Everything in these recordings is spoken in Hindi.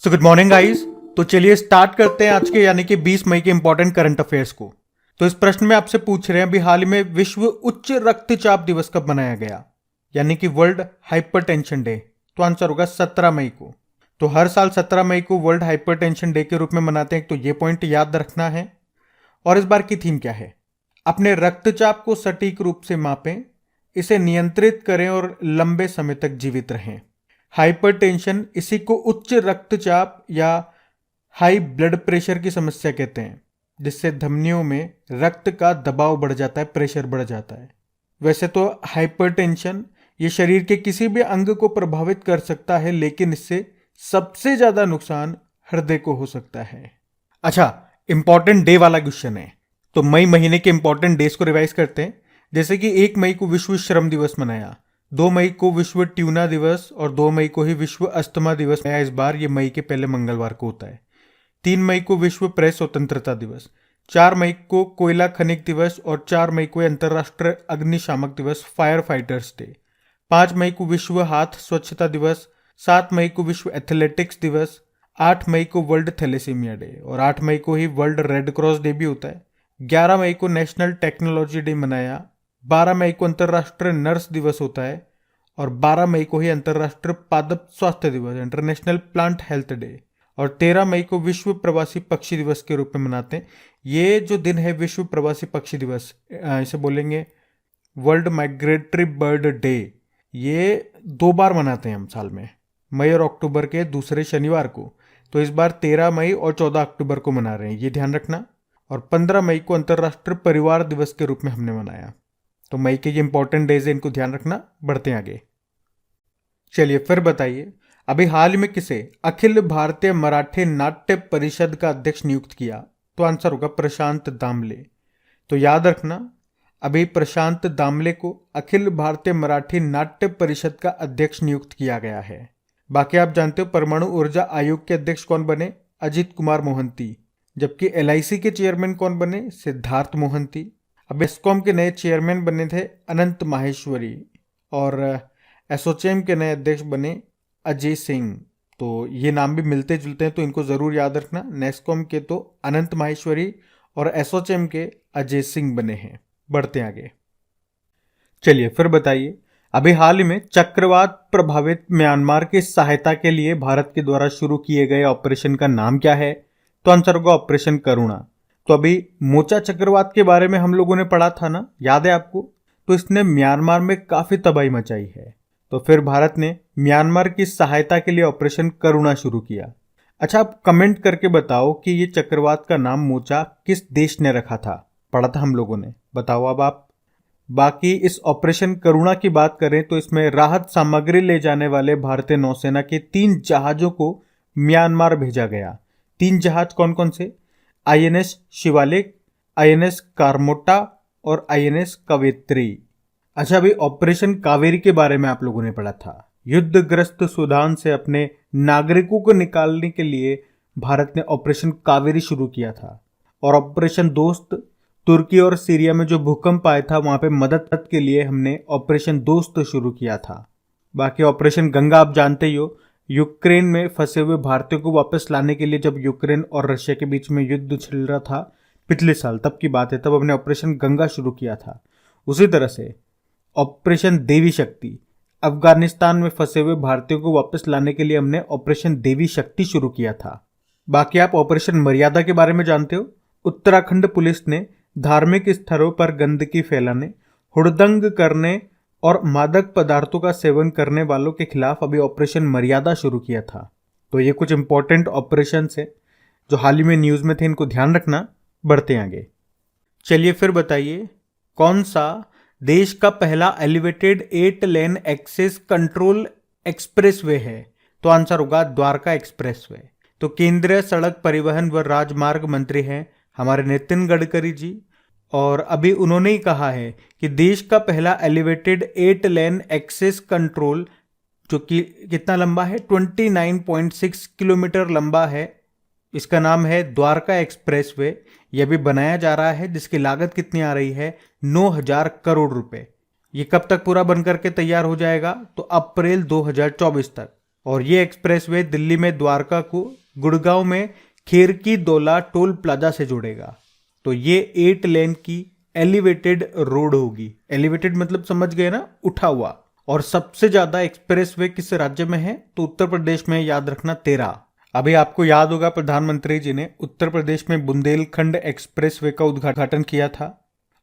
So good morning guys. तो चलिए स्टार्ट करते हैं आज के यानी कि 20 मई के इंपॉर्टेंट करंट अफेयर्स को। तो इस प्रश्न में आपसे पूछ रहे हैं अभी हाल ही में विश्व उच्च रक्तचाप दिवस कब मनाया गया, यानी कि वर्ल्ड हाइपरटेंशन डे। तो आंसर होगा 17 मई को। तो हर साल 17 मई को वर्ल्ड हाइपरटेंशन डे के रूप में मनाते हैं, तो ये पॉइंट याद रखना है। और इस बार की थीम क्या है? अपने रक्तचाप को सटीक रूप से मापें, इसे नियंत्रित करें और लंबे समय तक जीवित रहें। हाइपरटेंशन इसी को उच्च रक्तचाप या हाई ब्लड प्रेशर की समस्या कहते हैं, जिससे धमनियों में रक्त का दबाव बढ़ जाता है, प्रेशर बढ़ जाता है। वैसे तो हाइपरटेंशन ये शरीर के किसी भी अंग को प्रभावित कर सकता है, लेकिन इससे सबसे ज्यादा नुकसान हृदय को हो सकता है। अच्छा, इंपॉर्टेंट डे वाला क्वेश्चन है, तो मई महीने के इंपॉर्टेंट डेज को रिवाइज करते हैं। जैसे कि 1 मई को विश्व श्रम दिवस मनाया, 2 मई को विश्व ट्यूना दिवस और 2 मई को ही विश्व अस्थमा दिवस मनाया। इस बार ये मई के पहले मंगलवार को होता है। 3 मई को विश्व प्रेस स्वतंत्रता दिवस, 4 मई को कोयला खनिक दिवस और 4 मई को अंतर्राष्ट्रीय अग्निशामक दिवस फायर फाइटर्स डे। 5 मई को विश्व हाथ स्वच्छता दिवस, 7 मई को विश्व एथलेटिक्स दिवस, 8 मई को वर्ल्ड थैलेसीमिया डे और 8 मई को ही वर्ल्ड रेड क्रॉस डे भी होता है। 11 मई को नेशनल टेक्नोलॉजी डे मनाया, 12 मई को अंतर्राष्ट्रीय नर्स दिवस होता है और 12 मई को ही अंतर्राष्ट्रीय पादप स्वास्थ्य दिवस इंटरनेशनल प्लांट हेल्थ डे और 13 मई को विश्व प्रवासी पक्षी दिवस के रूप में मनाते हैं। ये जो दिन है विश्व प्रवासी पक्षी दिवस, इसे बोलेंगे वर्ल्ड माइग्रेटरी बर्ड डे। ये 2 बार मनाते हैं हम साल में, मई और अक्टूबर के दूसरे शनिवार को। तो इस बार 13 मई और 14 अक्टूबर को मना रहे हैं, ये ध्यान रखना। और 15 मई को अंतर्राष्ट्रीय परिवार दिवस के रूप में हमने मनाया। तो मई के ये इंपॉर्टेंट डेज है, इनको ध्यान रखना। बढ़ते हैं आगे। चलिए फिर बताइए, अभी हाल ही में किसे अखिल भारतीय मराठी नाट्य परिषद का अध्यक्ष नियुक्त किया? तो आंसर होगा प्रशांत दामले। तो याद रखना, अभी प्रशांत दामले को अखिल भारतीय मराठी नाट्य परिषद का अध्यक्ष नियुक्त किया गया है। बाकी आप जानते हो परमाणु ऊर्जा आयोग के अध्यक्ष कौन बने? अजित कुमार मोहंती। जबकि LIC के चेयरमैन कौन बने? सिद्धार्थ मोहंती। अब एस्कॉम के नए चेयरमैन बने थे अनंत माहेश्वरी और एसोचैम के नए अध्यक्ष बने अजय सिंह। तो ये नाम भी मिलते जुलते हैं, तो इनको जरूर याद रखना। नेस्कॉम के तो अनंत माहेश्वरी और एसोचैम के अजय सिंह बने हैं। बढ़ते आगे। चलिए फिर बताइए, अभी हाल ही में चक्रवात प्रभावित म्यांमार की सहायता के लिए भारत के द्वारा शुरू किए गए ऑपरेशन का नाम क्या है? तो आंसर होगा ऑपरेशन करुणा। तो अभी मोचा चक्रवात के बारे में हम लोगों ने पढ़ा था ना, याद है आपको? तो इसने म्यांमार में काफी तबाही मचाई है। तो फिर भारत ने म्यांमार की सहायता के लिए ऑपरेशन करुणा शुरू किया। अच्छा, आप कमेंट करके बताओ कि ये चक्रवात का नाम मोचा किस देश ने रखा था? पढ़ा था हम लोगों ने, बताओ अब आप। बाकी इस ऑपरेशन करुणा की बात करें तो इसमें राहत सामग्री ले जाने वाले भारतीय नौसेना के 3 जहाजों को म्यांमार भेजा गया। 3 जहाज कौन कौन से? INS शिवालिक, INS कारमोटा और INS कवेत्री। अच्छा, अभी ऑपरेशन कावेरी के बारे में आप लोगों ने पढ़ा था। युद्धग्रस्त सूडान से अपने नागरिकों को निकालने के लिए भारत ने ऑपरेशन कावेरी शुरू किया था। और ऑपरेशन दोस्त, तुर्की और सीरिया में जो भूकंप आया था वहां पे मदद के लिए हमने ऑपरेशन दोस्त शुरू किया था। बाकी ऑपरेशन गंगा आप जानते ही हो, यूक्रेन में फंसे हुए भारतीयों को वापस लाने के लिए जब यूक्रेन और रशिया के बीच में युद्ध चल रहा था पिछले साल, तब की बात है, तब हमने ऑपरेशन गंगा शुरू किया था। उसी तरह से ऑपरेशन देवी शक्ति, अफगानिस्तान में फंसे हुए भारतीयों को वापस लाने के लिए हमने ऑपरेशन देवी शक्ति शुरू किया था। बाकी आप ऑपरेशन मर्यादा के बारे में जानते हो। उत्तराखंड पुलिस ने धार्मिक स्थलों पर गंदगी फैलाने, हुड़दंग करने और मादक पदार्थों का सेवन करने वालों के खिलाफ अभी ऑपरेशन मर्यादा शुरू किया था। तो ये कुछ इंपॉर्टेंट ऑपरेशन है जो हाल ही में न्यूज में थे, इनको ध्यान रखना। बढ़ते आगे। चलिए फिर बताइए, कौन सा देश का पहला elevated 8 lane access control expressway है? तो आंसर होगा द्वारका एक्सप्रेसवे। तो केंद्रीय सड़क परिवहन व राजमार्ग मंत्री हैं हमारे नितिन गडकरी जी, और अभी उन्होंने ही कहा है कि देश का पहला एलिवेटेड 8 लेन एक्सेस कंट्रोल, जो कि कितना लंबा है? 29.6 किलोमीटर लंबा है। इसका नाम है द्वारका एक्सप्रेसवे। यह भी बनाया जा रहा है, जिसकी लागत कितनी आ रही है? 9,000 करोड़ रुपए। ये कब तक पूरा बनकर के तैयार हो जाएगा? तो अप्रैल 2024 तक। और ये एक्सप्रेसवे दिल्ली में द्वारका को गुड़गांव में खेरकी दौला टोल प्लाजा से जोड़ेगा। तो ये 8 लेन की एलिवेटेड रोड होगी। एलिवेटेड मतलब समझ गए ना, उठा हुआ। और सबसे ज्यादा एक्सप्रेसवे किस राज्य में है? तो उत्तर प्रदेश में, याद रखना 13। अभी आपको याद होगा प्रधानमंत्री जी ने उत्तर प्रदेश में बुंदेलखंड एक्सप्रेसवे का उद्घाटन किया था।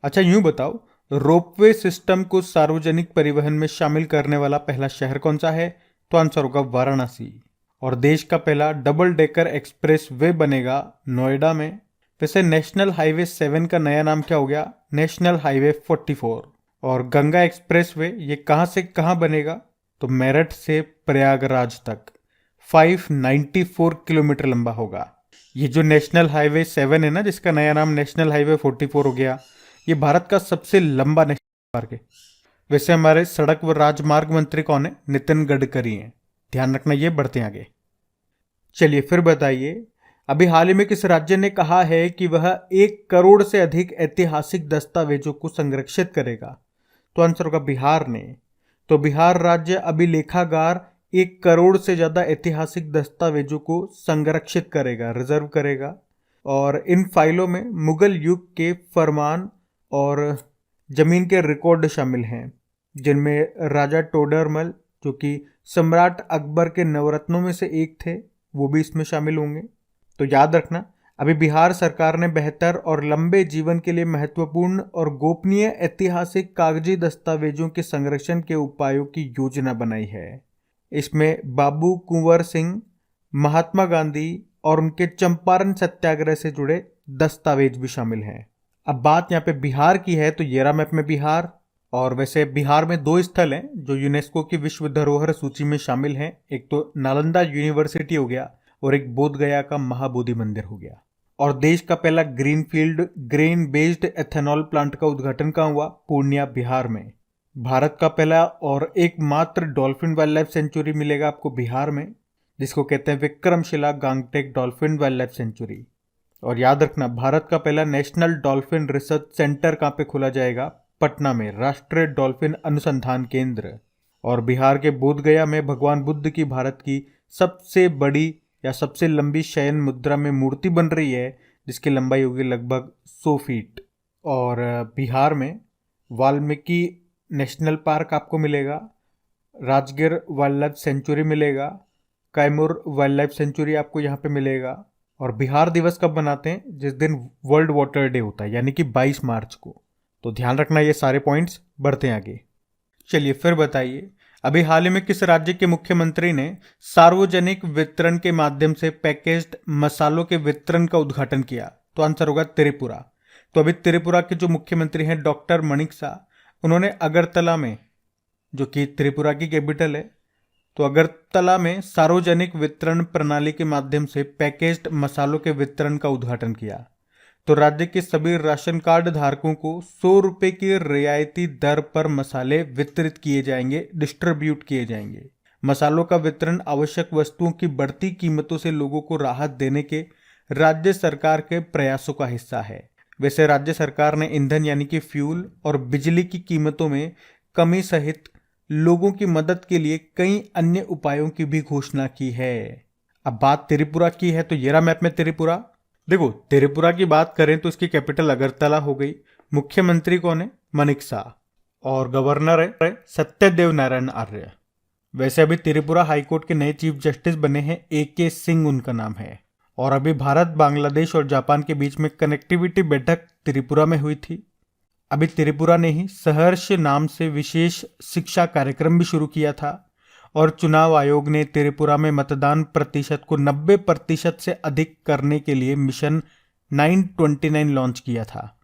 अच्छा यूं बताओ, रोपवे सिस्टम को सार्वजनिक परिवहन में शामिल करने वाला पहला शहर कौन सा है? तो आंसर होगा वाराणसी। और देश का पहला डबल डेकर एक्सप्रेस वे बनेगा नोएडा में। वैसे नेशनल हाईवे 7 का नया नाम क्या हो गया? National highway 44। और गंगा एक्सप्रेस वे ये कहां से कहां बनेगा? तो मेरठ से प्रयागराज तक 594 किलोमीटर लंबा होगा। ये जो नेशनल हाईवे 7 है ना, जिसका नया नाम नेशनल हाईवे 44 हो गया, ये भारत का सबसे लंबा नेशनल मार्ग है। वैसे हमारे सड़क व राजमार्ग मंत्री कौन है? नितिन गडकरी हैं। ध्यान रखना, ये बढ़ते हैं आगे। चलिए फिर बताइए, अभी हाल ही में किस राज्य ने कहा है कि वह 1 करोड़ से अधिक ऐतिहासिक दस्तावेजों को संरक्षित करेगा? तो आंसर होगा बिहार ने। तो बिहार राज्य अभिलेखागार 1 करोड़ से ज्यादा ऐतिहासिक दस्तावेजों को संरक्षित करेगा, रिजर्व करेगा। और इन फाइलों में मुगल युग के फरमान और जमीन के रिकॉर्ड शामिल हैं, जिनमें राजा टोडरमल, जो कि सम्राट अकबर के नवरत्नों में से एक थे, वो भी इसमें शामिल होंगे। तो याद रखना, अभी बिहार सरकार ने बेहतर और लंबे जीवन के लिए महत्वपूर्ण और गोपनीय ऐतिहासिक कागजी दस्तावेजों के संरक्षण के उपायों की योजना बनाई है। इसमें बाबू कुंवर सिंह, महात्मा गांधी और उनके चंपारण सत्याग्रह से जुड़े दस्तावेज भी शामिल हैं। अब बात यहाँ पे बिहार की है, तो ये रहा मैप में बिहार। और वैसे बिहार में 2 स्थल हैं जो यूनेस्को की विश्व धरोहर सूची में शामिल हैं। एक तो नालंदा यूनिवर्सिटी हो गया और एक बोध गया का महाबोधि मंदिर हो गया। और देश का पहला greenfield grain based ethanol plant का उद्घाटन कहाँ हुआ? पूर्णिया, बिहार में। भारत का पहला और एकमात्र डॉल्फिन वाइल्ड लाइफ सेंचुरी मिलेगा आपको बिहार में, जिसको कहते हैं Vikramshila Gangetic dolphin wildlife sanctuary. और याद रखना, भारत का पहला नेशनल डॉल्फिन रिसर्च सेंटर कहाँ पे खोला जाएगा? पटना में, राष्ट्रीय डॉल्फिन अनुसंधान केंद्र। और बिहार के बोधगया में भगवान बुद्ध की भारत की सबसे बड़ी या सबसे लंबी शयन मुद्रा में मूर्ति बन रही है, जिसकी लंबाई होगी लगभग 100 फीट। और बिहार में वाल्मीकि नेशनल पार्क आपको मिलेगा, राजगिर वाइल्ड लाइफ सेंचुरी मिलेगा, कैमूर वाइल्ड लाइफ सेंचुरी आपको यहाँ पे मिलेगा। और बिहार दिवस कब मनाते हैं? जिस दिन वर्ल्ड वाटर डे होता है, यानी कि 22 मार्च को। तो ध्यान रखना ये सारे पॉइंट्स, बढ़ते हैं आगे। चलिए फिर बताइए, अभी हाल ही में किस राज्य के मुख्यमंत्री ने सार्वजनिक वितरण के माध्यम से पैकेज्ड मसालों के वितरण का उद्घाटन किया? तो आंसर होगा त्रिपुरा। तो अभी त्रिपुरा के जो मुख्यमंत्री हैं डॉक्टर माणिक साह, उन्होंने अगरतला में, जो कि त्रिपुरा की कैपिटल है, तो अगरतला में सार्वजनिक वितरण प्रणाली के माध्यम से पैकेज्ड मसालों के वितरण का उद्घाटन किया। तो राज्य के सभी राशन कार्ड धारकों को 100 रुपये की रियायती दर पर मसाले वितरित किए जाएंगे, डिस्ट्रीब्यूट किए जाएंगे। मसालों का वितरण आवश्यक वस्तुओं की बढ़ती कीमतों से लोगों को राहत देने के राज्य सरकार के प्रयासों का हिस्सा है। वैसे राज्य सरकार ने ईंधन यानी कि फ्यूल और बिजली की कीमतों में कमी सहित लोगों की मदद के लिए कई अन्य उपायों की भी घोषणा की है। अब बात त्रिपुरा की है, तो ये रहा मैप में त्रिपुरा। देखो, त्रिपुरा की बात करें तो इसकी कैपिटल अगरतला हो गई। मुख्यमंत्री कौन है? माणिक साह। और गवर्नर है सत्यदेव नारायण आर्य। वैसे अभी त्रिपुरा हाईकोर्ट के नए चीफ जस्टिस बने हैं, AK सिंह उनका नाम है। और अभी भारत, बांग्लादेश और जापान के बीच में कनेक्टिविटी बैठक त्रिपुरा में हुई थी। अभी त्रिपुरा ने ही सहर्ष नाम से विशेष शिक्षा कार्यक्रम भी शुरू किया था। और चुनाव आयोग ने त्रिपुरा में मतदान प्रतिशत को 90% से अधिक करने के लिए मिशन 929 लॉन्च किया था।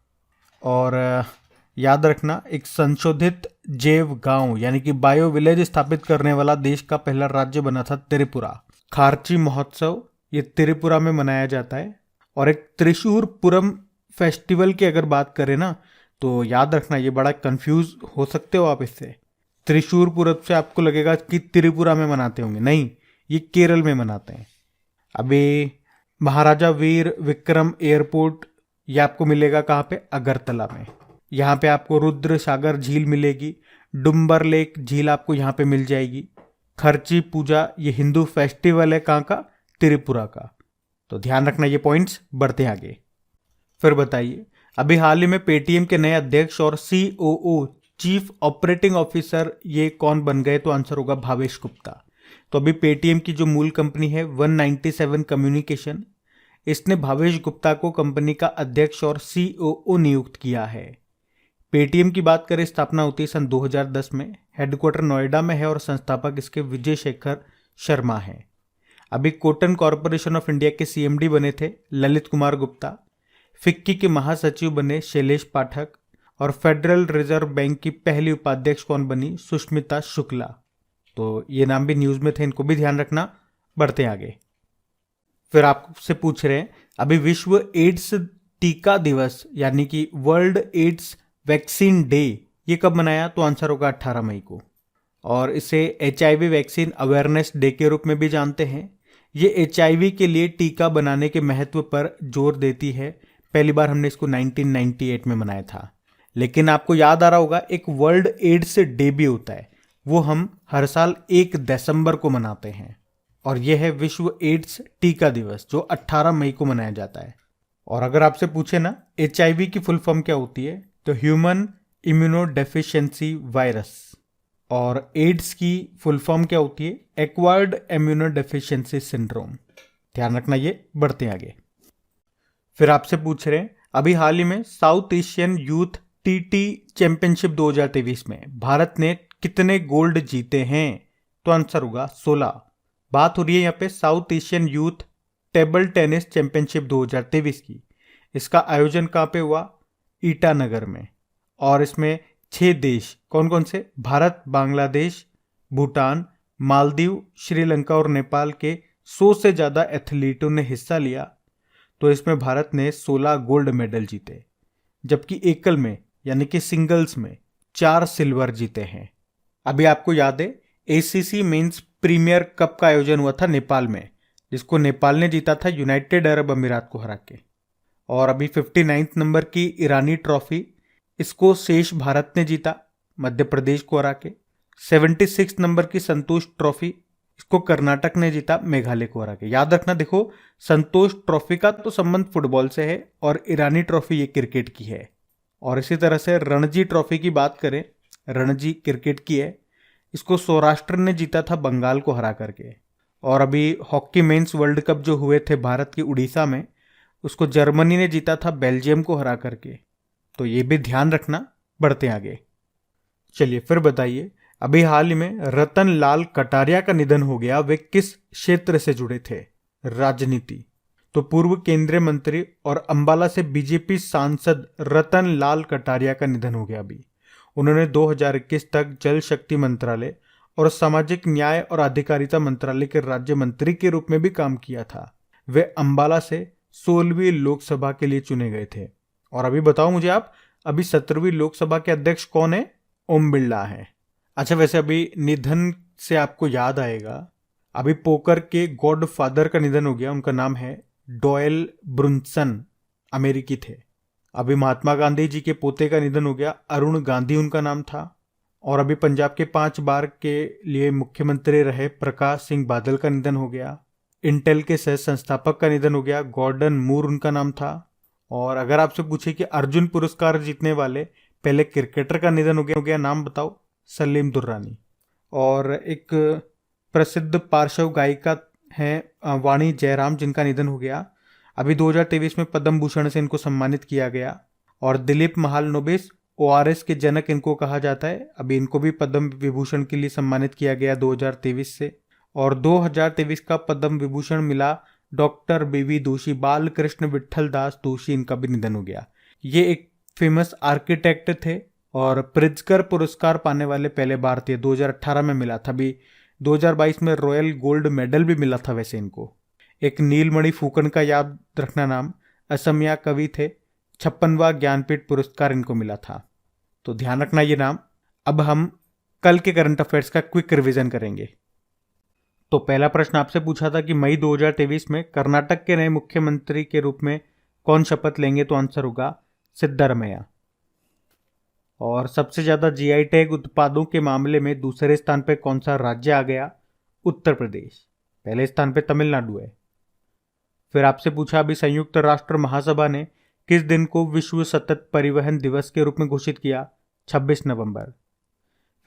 और याद रखना, एक संशोधित जैव गांव यानी कि बायो विलेज स्थापित करने वाला देश का पहला राज्य बना था त्रिपुरा। खारची महोत्सव ये त्रिपुरा में मनाया जाता है। और एक त्रिशूरपुरम फेस्टिवल की अगर बात करें ना, तो याद रखना, ये बड़ा कंफ्यूज हो सकते हो आप इससे। त्रिशूरपुरम से आपको लगेगा कि त्रिपुरा में मनाते होंगे, नहीं, ये केरल में मनाते हैं। अभी महाराजा वीर विक्रम एयरपोर्ट ये आपको मिलेगा कहाँ पे? अगरतला में। यहाँ पे आपको रुद्र सागर झील मिलेगी, डुम्बर लेक झील आपको यहाँ पे मिल जाएगी। खर्ची पूजा ये हिंदू फेस्टिवल है कहाँ का? त्रिपुरा का। तो ध्यान रखना ये पॉइंट्स। बढ़ते हैं आगे। फिर बताइए, अभी हाल ही में पेटीएम के नए अध्यक्ष और COO चीफ ऑपरेटिंग ऑफिसर ये कौन बन गए? तो आंसर होगा भावेश गुप्ता। तो अभी पेटीएम की जो मूल कंपनी है 197 कम्युनिकेशन, इसने भावेश गुप्ता को कंपनी का अध्यक्ष और COO नियुक्त किया है। पेटीएम की बात करें, स्थापना होती है सन 2010 में, हेडक्वार्टर नोएडा में है और संस्थापक इसके विजय शेखर शर्मा हैं। अभी कॉटन कॉरपोरेशन ऑफ इंडिया के CMD बने थे ललित कुमार गुप्ता, फिक्की के महासचिव बने शैलेश पाठक और फेडरल रिजर्व बैंक की पहली उपाध्यक्ष कौन बनी? सुष्मिता शुक्ला। तो ये नाम भी न्यूज में थे, इनको भी ध्यान रखना। बढ़ते आगे। फिर आपसे पूछ रहे हैं, अभी विश्व एड्स टीका दिवस यानी कि वर्ल्ड एड्स वैक्सीन डे ये कब मनाया? तो आंसर होगा 18 मई को। और इसे HIV वैक्सीन अवेयरनेस डे के रूप में भी जानते हैं। ये HIV के लिए टीका बनाने के महत्व पर जोर देती है। पहली बार हमने इसको 1998 में मनाया था। लेकिन आपको याद आ रहा होगा, एक वर्ल्ड एड्स डे भी होता है, वो हम हर साल 1 दिसंबर को मनाते हैं। और यह है विश्व एड्स टीका दिवस जो 18 मई को मनाया जाता है। और अगर आपसे पूछे ना HIV की फुल फॉर्म क्या होती है, तो ह्यूमन इम्यूनोडेफिशिएंसी वायरस। और एड्स की फुल फॉर्म क्या होती है? Acquired immunodeficiency syndrome. ध्यान रखना ये। बढ़ते आगे। फिर आपसे पूछ रहे हैं, अभी हाल ही में south Asian youth TT championship 2023 में भारत ने कितने गोल्ड जीते हैं? तो आंसर होगा 16। बात हो रही है यहाँ पे south Asian youth table tennis championship 2023 की। इसका आयोजन कहाँ पे हुआ? ईटानगर में। और इसमें 6 देश कौन कौन से? भारत, बांग्लादेश, भूटान, मालदीव, श्रीलंका और नेपाल के 100 से ज़्यादा एथलीटों ने हिस्सा लिया। तो इसमें भारत ने 16 गोल्ड मेडल जीते, जबकि एकल में यानी कि सिंगल्स में 4 सिल्वर जीते हैं। अभी आपको याद है ACC मेंस प्रीमियर कप का आयोजन हुआ था नेपाल में, जिसको नेपाल ने जीता था यूनाइटेड अरब अमीरात को हरा के। और अभी 59 नंबर की ईरानी ट्रॉफी, इसको शेष भारत ने जीता मध्य प्रदेश को हरा के। 76 नंबर की संतोष ट्रॉफी, इसको कर्नाटक ने जीता मेघालय को हरा के। याद रखना, देखो संतोष ट्रॉफी का तो संबंध फुटबॉल से है और ईरानी ट्रॉफी ये क्रिकेट की है। और इसी तरह से रणजी ट्रॉफी की बात करें, रणजी क्रिकेट की है, इसको सौराष्ट्र ने जीता था बंगाल को हरा करके। और अभी हॉकी मेंस वर्ल्ड कप जो हुए थे भारत की उड़ीसा में, उसको जर्मनी ने जीता था बेल्जियम को हरा करके। तो ये भी ध्यान रखना। बढ़ते आगे। चलिए फिर बताइए, अभी हाल ही में रतन लाल कटारिया का निधन हो गया। वे किस क्षेत्र से जुड़े थे? राजनीति। तो पूर्व केंद्रीय मंत्री और अंबाला से बीजेपी सांसद रतन लाल कटारिया का निधन हो गया अभी। उन्होंने 2021 तक जल शक्ति मंत्रालय और सामाजिक न्याय और अधिकारिता मंत्रालय के राज्य मंत्री के रूप में भी काम किया था। वे अंबाला से 16वीं लोकसभा के लिए चुने गए थे। और अभी बताओ मुझे आप, अभी 17वीं लोकसभा के अध्यक्ष कौन है? ओम बिरला है। अच्छा, वैसे अभी निधन से आपको याद आएगा, अभी पोकर के गॉड फादर का निधन हो गया। उनका नाम है डॉयल ब्रुनसन, अमेरिकी थे। अभी महात्मा गांधी जी के पोते का निधन हो गया, अरुण गांधी उनका नाम था। और अभी पंजाब के 5 बार के लिए मुख्यमंत्री रहे प्रकाश सिंह बादल का निधन हो गया। इंटेल के सह संस्थापक का निधन हो गया, गॉर्डन मूर उनका नाम था। और अगर आपसे पूछे कि अर्जुन पुरस्कार जीतने वाले पहले क्रिकेटर का निधन हो गया, नाम बताओ? सलीम दुर्रानी। और एक प्रसिद्ध पार्श्व गायिका हैं वाणी जयराम, जिनका निधन हो गया। अभी 2023 में पद्म भूषण से इनको सम्मानित किया गया। और दिलीप महालनोबिस ORS के जनक इनको कहा जाता है। अभी इनको भी पद्म विभूषण के लिए सम्मानित किया गया 2023 से। और 2023 का पद्म विभूषण मिला डॉक्टर BV दोषी, बाल कृष्ण विठल दास दोषी, इनका भी निधन हो गया। ये एक फेमस आर्किटेक्ट थे और प्रिज्कर पुरस्कार पाने वाले पहले भारतीय, 2018 में मिला था। अभी 2022 में रॉयल गोल्ड मेडल भी मिला था वैसे इनको। एक नीलमणि फूकन का याद रखना नाम, असमिया कवि थे, 56वां ज्ञानपीठ पुरस्कार इनको मिला था। तो ध्यान रखना ये नाम। अब हम कल के करंट अफेयर्स का क्विक रिवीजन करेंगे। तो पहला प्रश्न आपसे पूछा था कि मई 2023 में कर्नाटक के नए मुख्यमंत्री के रूप में कौन शपथ लेंगे? तो आंसर होगा सिद्धारमैया। और सबसे ज्यादा GI टैग उत्पादों के मामले में दूसरे स्थान पर कौन सा राज्य आ गया? उत्तर प्रदेश। पहले स्थान पे तमिलनाडु है। फिर आपसे पूछा अभी संयुक्त राष्ट्र महासभा ने किस दिन को विश्व सतत परिवहन दिवस के रूप में घोषित किया? 26 नवंबर।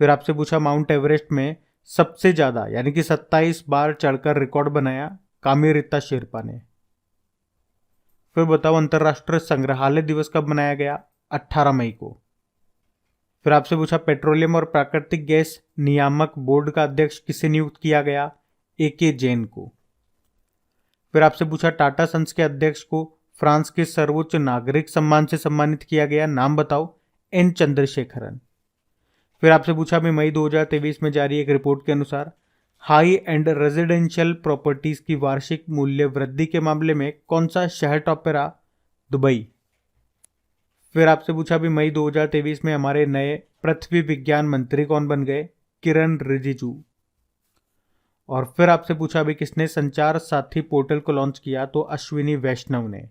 फिर आपसे पूछा माउंट एवरेस्ट में सबसे ज्यादा यानी कि 27 बार चढ़कर रिकॉर्ड बनाया कामी रीता शेरपा ने। फिर बताओ अंतरराष्ट्रीय संग्रहालय दिवस कब मनाया गया? 18 मई को। फिर आपसे पूछा पेट्रोलियम और प्राकृतिक गैस नियामक बोर्ड का अध्यक्ष किसे नियुक्त किया गया? AK जैन को। फिर आपसे पूछा टाटा सन्स के अध्यक्ष को फ्रांस के सर्वोच्च नागरिक सम्मान से सम्मानित किया गया, नाम बताओ? N चंद्रशेखरन। फिर आपसे पूछा भी मई 2023 में जारी एक रिपोर्ट के अनुसार हाई एंड रेजिडेंशियल प्रॉपर्टीज की वार्षिक मूल्य वृद्धि के मामले में कौन सा शहर टॉप पे रहा? दुबई। फिर आपसे पूछा भी मई 2023 में हमारे नए पृथ्वी विज्ञान मंत्री कौन बन गए? किरण रिजिजू। और फिर आपसे पूछा भी किसने संचार साथी पोर्टल को लॉन्च किया? तो अश्विनी वैष्णव ने।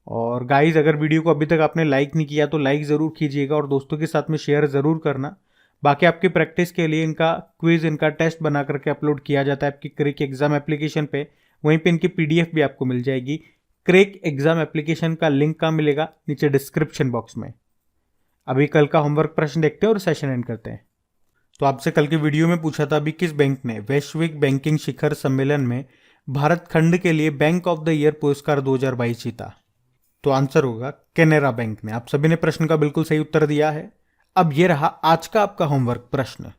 और गाइज अगर वीडियो को अभी तक आपने लाइक नहीं किया तो लाइक ज़रूर कीजिएगा और दोस्तों के साथ में शेयर ज़रूर करना। बाकी आपकी प्रैक्टिस के लिए इनका क्विज, इनका टेस्ट बना करके अपलोड किया जाता है आपकी क्रेक एग्जाम एप्लीकेशन पे। वहीं पे इनकी PDF भी आपको मिल जाएगी। क्रेक एग्जाम एप्लीकेशन का लिंक कहाँ मिलेगा? नीचे डिस्क्रिप्शन बॉक्स में। अभी कल का होमवर्क प्रश्न देखते हैं और सेशन एंड करते हैं। तो आपसे कल की वीडियो में पूछा था अभी किस बैंक ने वैश्विक बैंकिंग शिखर सम्मेलन में भारत खंड के लिए बैंक ऑफ द ईयर पुरस्कार 2022 जीता? तो आंसर होगा कैनरा बैंक ने। आप सभी ने प्रश्न का बिल्कुल सही उत्तर दिया है। अब ये रहा आज का आपका होमवर्क प्रश्न।